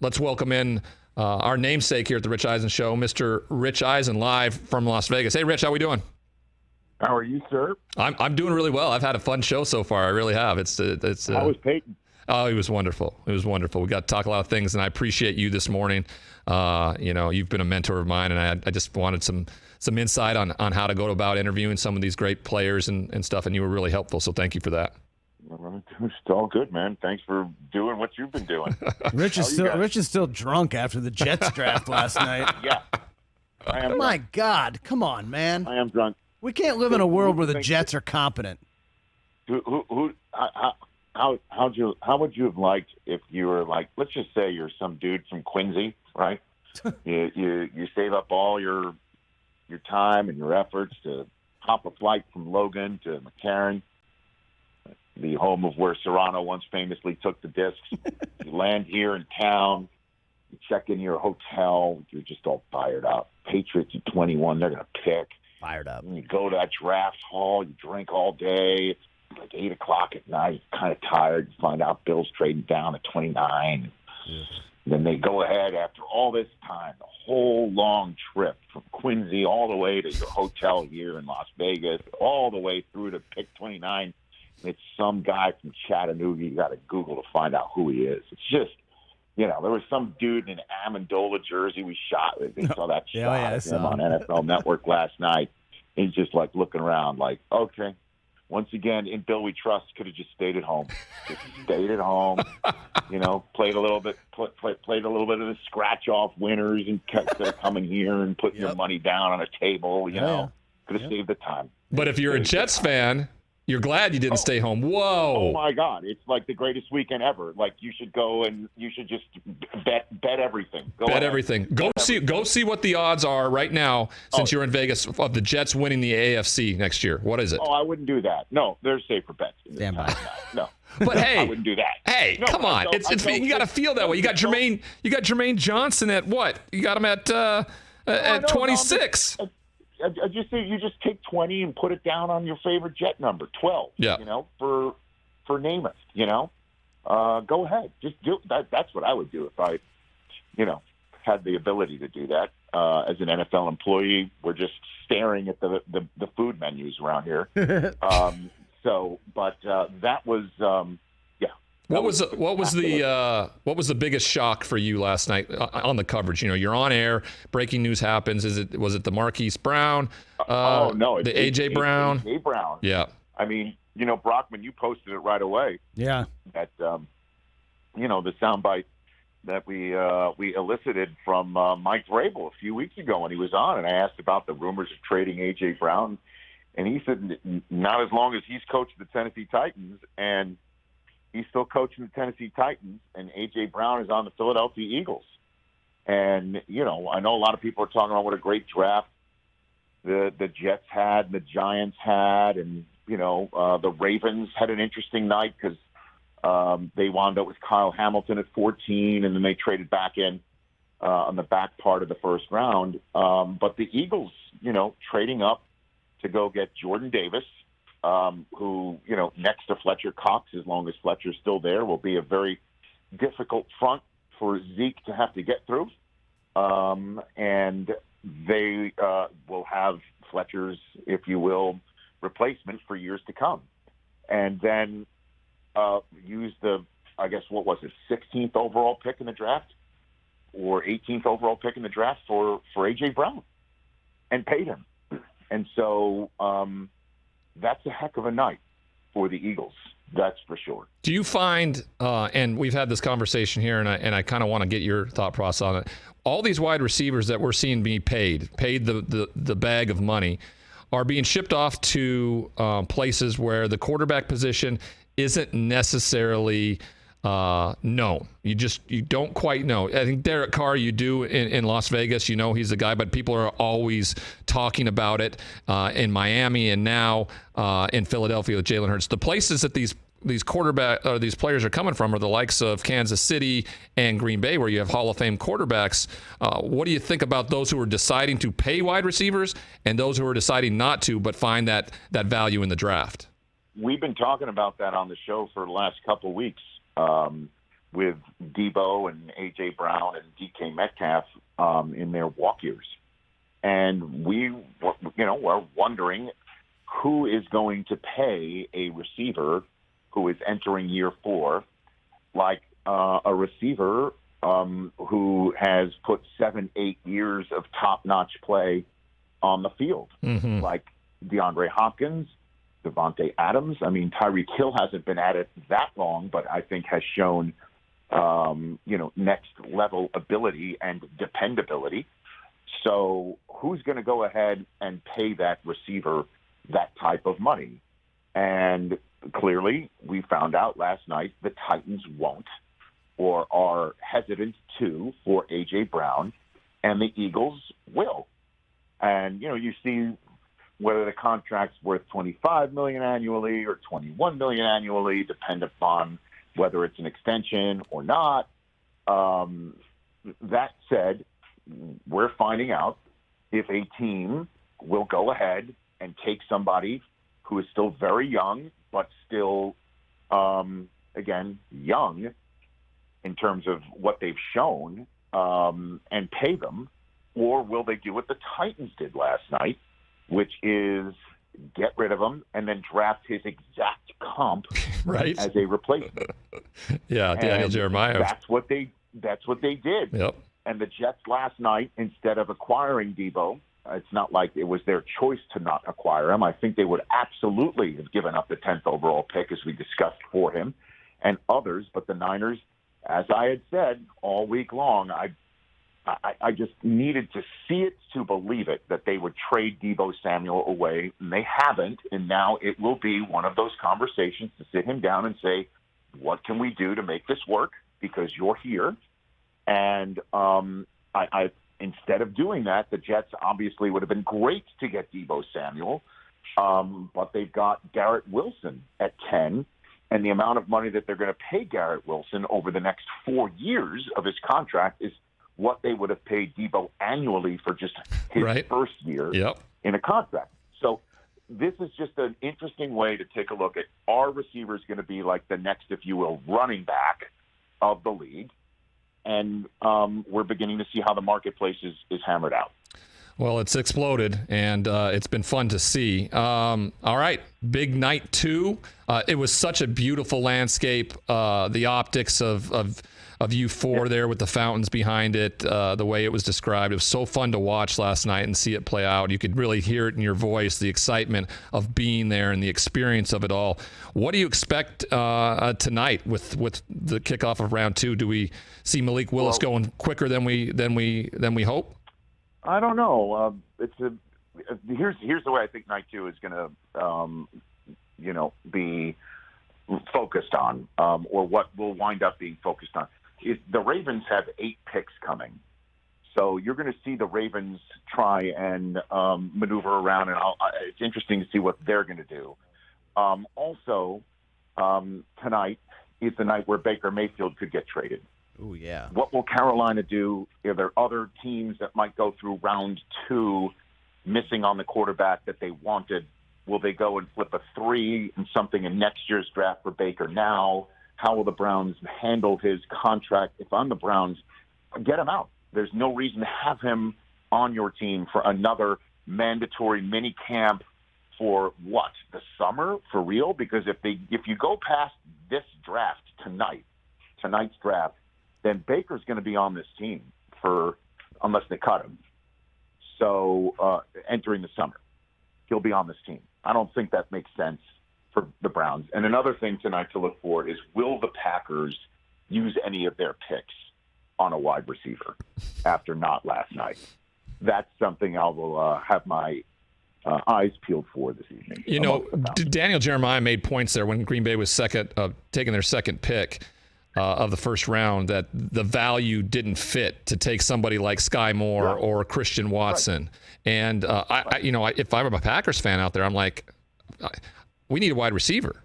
let's welcome in our namesake here at the Rich Eisen Show, Mr. Rich Eisen, live from Las Vegas. Hey, Rich, how we doing? How are you, sir? I'm doing really well. I've had a fun show so far. I really have. How was Peyton? Oh, it was wonderful. It was wonderful. We got to talk a lot of things, and I appreciate you this morning. You've been a mentor of mine, and I just wanted some insight on how to go about interviewing some of these great players and stuff, and you were really helpful, so thank you for that. It's all good, man. Thanks for doing what you've been doing. Rich is still drunk after the Jets draft last night. Yeah. I am My drunk. God, come on, man. I am drunk. We can't live in a world where the Jets are competent. How would you have liked if you were like, let's just say you're some dude from Quincy, right? you save up all your time and your efforts to hop a flight from Logan to McCarran, the home of where Serrano once famously took the discs. You land here in town, you check in your hotel, you're just all fired up. Patriots at 21, they're going to pick. Fired up. And you go to that draft hall, you drink all day. It's like 8 o'clock at night, you're kind of tired. You find out Bill's trading down at 29. Yeah. Then they go ahead after all this time, the whole long trip from Quincy all the way to your hotel here in Las Vegas, all the way through to pick 29. It's some guy from Chattanooga. You got to Google to find out who he is. It's just, there was some dude in an Amendola jersey we shot. They saw that shot of him on NFL Network last night. He's just like looking around like, okay, once again, in Bill we trust, could have just stayed at home. Just stayed at home, played a little bit of the scratch-off winners instead of coming here and putting your money down on a table, could have saved the time. But if you're a Jets fan, you're glad you didn't stay home. Whoa. Oh, my God. It's like the greatest weekend ever. Like, you should go and you should just bet everything. Bet everything. Go see what the odds are right now, since you're in Vegas, of the Jets winning the AFC next year. What is it? Oh, I wouldn't do that. No, there's safer bets. Stand by. No. But hey, I wouldn't do that. Hey, come on. You got to feel that way. You got Jermaine Johnson at what? You got him at 26. I just think you just take 20 and put it down on your favorite Jet number, 12. Yeah. For Namath. Go ahead, just do that. That's what I would do if I, had the ability to do that. As an NFL employee, we're just staring at the food menus around here. That was. What was the biggest shock for you last night on the coverage? You're on air, breaking news happens. Was it the Marquise Brown? No, the AJ Brown. AJ Brown. Yeah. I mean, Brockman, you posted it right away. Yeah. That the soundbite that we elicited from Mike Vrabel a few weeks ago when he was on, and I asked about the rumors of trading AJ Brown, and he said not as long as he's coached the Tennessee Titans, and he's still coaching the Tennessee Titans, and A.J. Brown is on the Philadelphia Eagles. And, I know a lot of people are talking about what a great draft the Jets had and the Giants had, and, the Ravens had an interesting night because they wound up with Kyle Hamilton at 14, and then they traded back in on the back part of the first round. But the Eagles, trading up to go get Jordan Davis, who, next to Fletcher Cox, as long as Fletcher's still there, will be a very difficult front for Zeke to have to get through. And they will have Fletcher's, if you will, replacement for years to come. And then use the, 16th overall pick in the draft or 18th overall pick in the draft for A.J. Brown and paid him. And so that's a heck of a night for the Eagles. That's for sure. Do you find, and we've had this conversation here, and I kind of want to get your thought process on it. All these wide receivers that we're seeing being paid the bag of money, are being shipped off to places where the quarterback position isn't necessarily known. You don't quite know. I think Derek Carr, you do in Las Vegas, he's the guy, but people are always talking about it in Miami and now in Philadelphia with Jalen Hurts. The places that these quarterback or these players are coming from are the likes of Kansas City and Green Bay, where you have Hall of Fame quarterbacks. What do you think about those who are deciding to pay wide receivers and those who are deciding not to, but find that value in the draft? We've been talking about that on the show for the last couple of weeks. with Debo and A.J. Brown and DK Metcalf in their walk years. And we're wondering who is going to pay a receiver who is entering year 4, like a receiver who has put 7-8 years of top-notch play on the field, like DeAndre Hopkins, Devontae Adams. I mean, Tyreek Hill hasn't been at it that long, but I think has shown, next-level ability and dependability. So who's going to go ahead and pay that receiver that type of money? And clearly, we found out last night the Titans won't or are hesitant to for A.J. Brown, and the Eagles will. And, you see whether the contract's worth $25 million annually or $21 million annually, depend upon whether it's an extension or not. That said, we're finding out if a team will go ahead and take somebody who is still very young, but still, again, young in terms of what they've shown, and pay them, or will they do what the Titans did last night, which is get rid of him and then draft his exact comp right as a replacement. Yeah, Daniel Jeremiah. That's what they did. Yep. And the Jets last night, instead of acquiring Debo, it's not like it was their choice to not acquire him. I think they would absolutely have given up the 10th overall pick, as we discussed, for him and others. But the Niners, as I had said all week long, I just needed to see it to believe it, that they would trade Debo Samuel away, and they haven't. And now it will be one of those conversations to sit him down and say, what can we do to make this work? Because you're here. And I instead of doing that, the Jets obviously would have been great to get Debo Samuel, but they've got Garrett Wilson at 10, and the amount of money that they're going to pay Garrett Wilson over the next 4 years of his contract is what they would have paid Debo annually for just his first year in a contract. So this is just an interesting way to take a look at, are receivers going to be like the next, if you will, running back of the league? And we're beginning to see how the marketplace is hammered out. Well, it's exploded, and it's been fun to see. All right, big night 2. It was such a beautiful landscape. The optics of U4 there with the fountains behind it, the way it was described. It was so fun to watch last night and see it play out. You could really hear it in your voice, the excitement of being there and the experience of it all. What do you expect tonight with the kickoff of round 2? Do we see Malik Willis going quicker than we hope? I don't know. Here's the way I think night 2 is going to be focused on, or what will wind up being focused on. The Ravens have 8 picks coming. So you're going to see the Ravens try and maneuver around, and it's interesting to see what they're going to do. Also, tonight is the night where Baker Mayfield could get traded. Oh, yeah. What will Carolina do? Are there other teams that might go through round 2 missing on the quarterback that they wanted? Will they go and flip a 3 and something in next year's draft for Baker now? How will the Browns handle his contract? If I'm the Browns, get him out. There's no reason to have him on your team for another mandatory mini camp for what? The summer? For real? Because if you go past this draft tonight's draft, then Baker's going to be on this team unless they cut him. So entering the summer, he'll be on this team. I don't think that makes sense for the Browns. And another thing tonight to look for is, will the Packers use any of their picks on a wide receiver after not last night? That's something I will have my eyes peeled for this evening. Daniel Jeremiah made points there when Green Bay was taking their second pick of the first round, that the value didn't fit to take somebody like Sky Moore or Christian Watson. Right. And if I'm a Packers fan out there, I'm like, we need a wide receiver.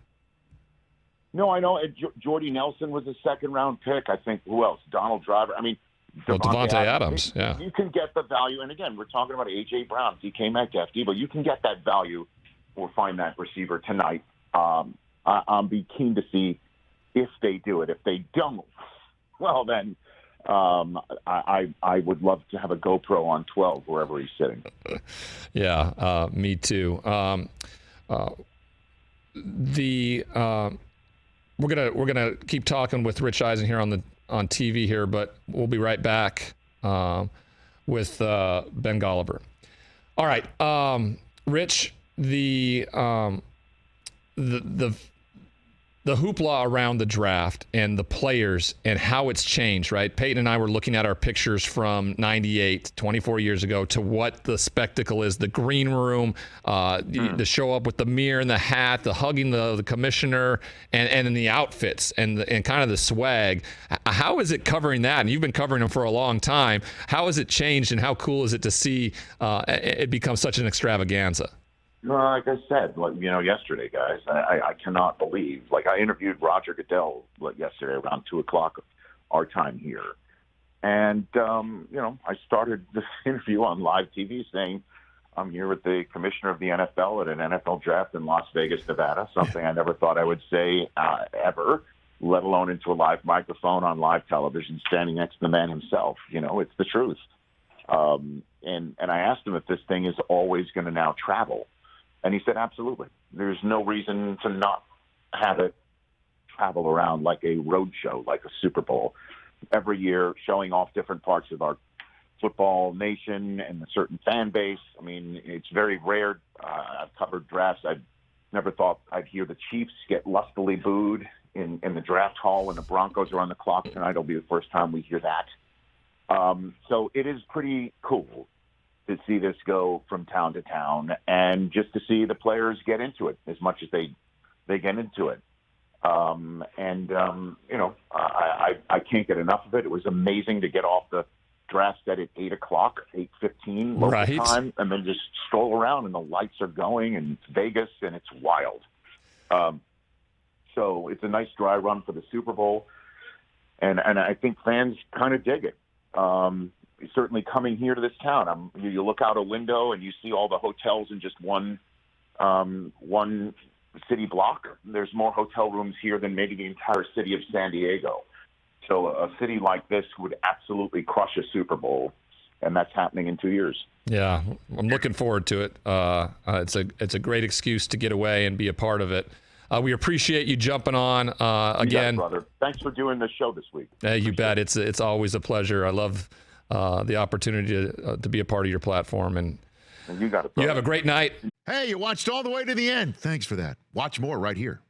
No, I know. Jordy Nelson was a second-round pick. I think, who else? Donald Driver. I mean, Devontae Adams. Yeah. You can get the value. And again, we're talking about A.J. Brown, DK Metcalf, Debo. You can get that value or find that receiver tonight. I'll be keen to see if they do it. If they don't, well, then I would love to have a GoPro on 12 wherever he's sitting. Yeah, me too. We're gonna keep talking with Rich Eisen here on TV here, but we'll be right back with Ben Golliver. All right, Rich, the hoopla around the draft and the players and how it's changed, right? Peyton and I were looking at our pictures from 98, 24 years ago, to what the spectacle is, the green room, the show up with the mirror and the hat, the hugging the commissioner, and in the outfits and kind of the swag. How is it covering that? And you've been covering them for a long time. How has it changed, and how cool is it to see it become such an extravaganza? Like I said, yesterday, guys, I cannot believe. Like, I interviewed Roger Goodell yesterday around 2:00 our time here, and I started this interview on live TV saying I'm here with the commissioner of the NFL at an NFL draft in Las Vegas, Nevada. Something I never thought I would say ever, let alone into a live microphone on live television, standing next to the man himself. It's the truth. And I asked him if this thing is always going to now travel. And he said, absolutely. There's no reason to not have it travel around like a road show, like a Super Bowl, every year, showing off different parts of our football nation and a certain fan base. I mean, it's very rare. I've covered drafts. I never thought I'd hear the Chiefs get lustily booed in the draft hall when the Broncos are on the clock tonight. It'll be the first time we hear that. So it is pretty cool to see this go from town to town, and just to see the players get into it as much as they get into it. I can't get enough of it. It was amazing to get off the draft set at 8:00, 8:15 local time, and then just stroll around, and the lights are going, and it's Vegas, and it's wild. So it's a nice dry run for the Super Bowl, and I think fans kind of dig it. Certainly coming here to this town, you look out a window and you see all the hotels in just one city block. There's more hotel rooms here than maybe the entire city of San Diego. So a city like this would absolutely crush a Super Bowl, and that's happening in 2 years. Yeah, I'm looking forward to it. It's a great excuse to get away and be a part of it. We appreciate you jumping on again. You got it, brother. Thanks for doing this show this week. You bet. It's always a pleasure. I love the opportunity to be a part of your platform. And you got it, brother. You have a great night. Hey, you watched all the way to the end. Thanks for that. Watch more right here.